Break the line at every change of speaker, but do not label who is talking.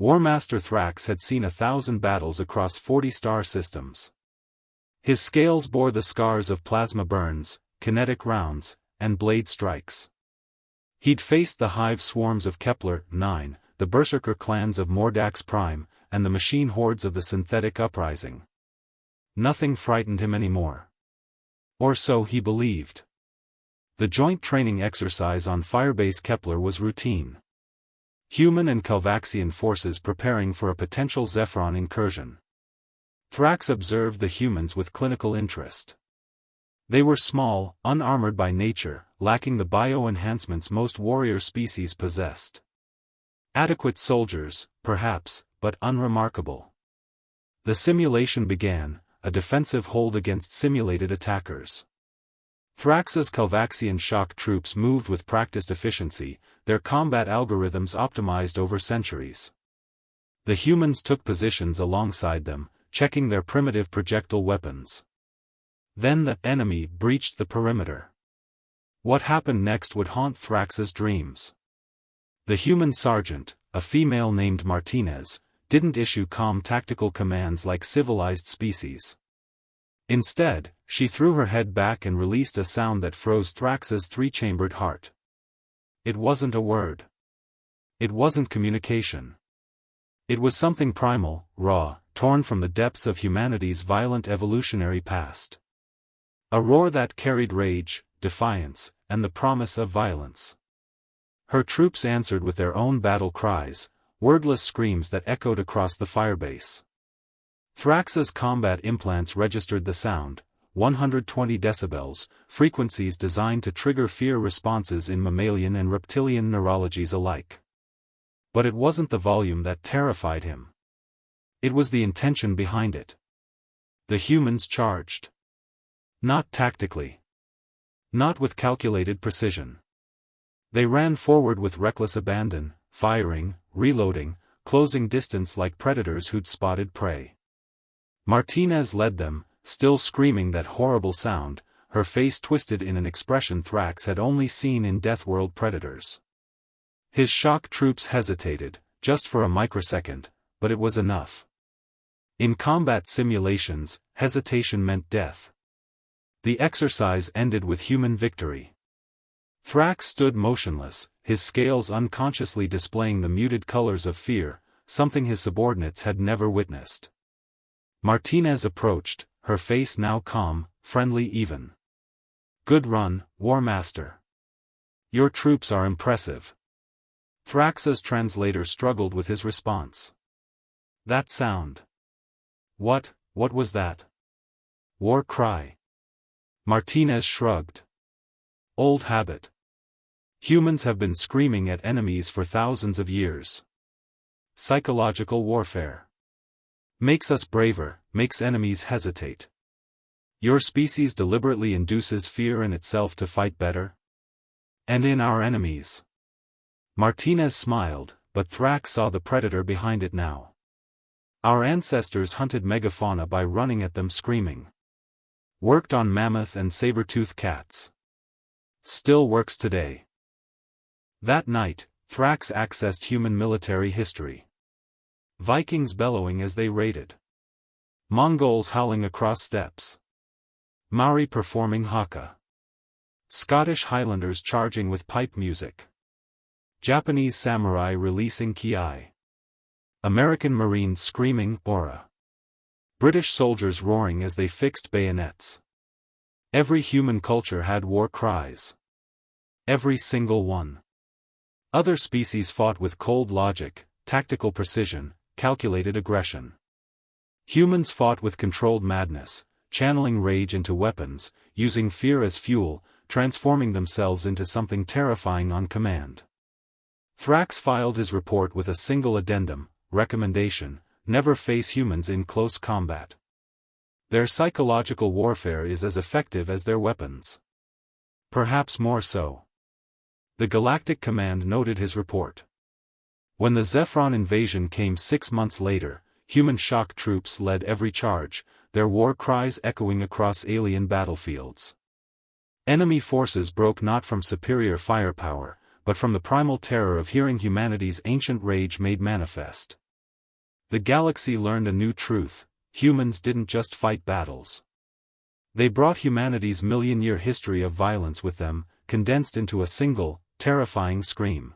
War Master Thrax had seen 1,000 battles across 40 star systems. His scales bore the scars of plasma burns, kinetic rounds, and blade strikes. He'd faced the hive swarms of Kepler-9, the berserker clans of Mordax Prime, and the machine hordes of the synthetic uprising. Nothing frightened him anymore. Or so he believed. The joint training exercise on Firebase Kepler was routine. Human and Calvaxian forces preparing for a potential Zephyron incursion. Thrax observed the humans with clinical interest. They were small, unarmored by nature, lacking the bio-enhancements most warrior species possessed. Adequate soldiers, perhaps, but unremarkable. The simulation began, a defensive hold against simulated attackers. Thrax's Calvaxian shock troops moved with practiced efficiency, their combat algorithms optimized over centuries. The humans took positions alongside them, checking their primitive projectile weapons. Then the enemy breached the perimeter. What happened next would haunt Thrax's dreams. The human sergeant, a female named Martinez, didn't issue calm tactical commands like civilized species. Instead, she threw her head back and released a sound that froze Thrax's three-chambered heart. It wasn't a word. It wasn't communication. It was something primal, raw, torn from the depths of humanity's violent evolutionary past. A roar that carried rage, defiance, and the promise of violence. Her troops answered with their own battle cries, wordless screams that echoed across the firebase. Thrax's combat implants registered the sound, 120 decibels, frequencies designed to trigger fear responses in mammalian and reptilian neurologies alike. But it wasn't the volume that terrified him. It was the intention behind it. The humans charged. Not tactically. Not with calculated precision. They ran forward with reckless abandon, firing, reloading, closing distance like predators who'd spotted prey. Martinez led them, still screaming that horrible sound, her face twisted in an expression Thrax had only seen in Deathworld predators. His shock troops hesitated, just for a microsecond, but it was enough. In combat simulations, hesitation meant death. The exercise ended with human victory. Thrax stood motionless, his scales unconsciously displaying the muted colors of fear, something his subordinates had never witnessed. Martinez approached, her face now calm, friendly even. "Good run, War Master. Your troops are impressive." Thrax's translator struggled with his response. "That sound. What was that?" "War cry." Martinez shrugged. "Old habit. Humans have been screaming at enemies for thousands of years. Psychological warfare. Makes us braver, makes enemies hesitate. Your species deliberately induces fear in itself to fight better? And in our enemies." Martinez smiled, but Thrax saw the predator behind it now. "Our ancestors hunted megafauna by running at them screaming. Worked on mammoth and saber-toothed cats. Still works today." That night, Thrax accessed human military history. Vikings bellowing as they raided. Mongols howling across steppes. Maori performing haka. Scottish Highlanders charging with pipe music. Japanese samurai releasing ki. American Marines screaming "Ora." British soldiers roaring as they fixed bayonets. Every human culture had war cries. Every single one. Other species fought with cold logic, tactical precision, calculated aggression. Humans fought with controlled madness, channeling rage into weapons, using fear as fuel, transforming themselves into something terrifying on command. Thrax filed his report with a single addendum, recommendation: never face humans in close combat. Their psychological warfare is as effective as their weapons. Perhaps more so. The Galactic Command noted his report. When the Zephyron invasion came 6 months later, human shock troops led every charge, their war cries echoing across alien battlefields. Enemy forces broke not from superior firepower, but from the primal terror of hearing humanity's ancient rage made manifest. the galaxy learned a new truth: humans didn't just fight battles. They brought humanity's million-year history of violence with them, condensed into a single, terrifying scream.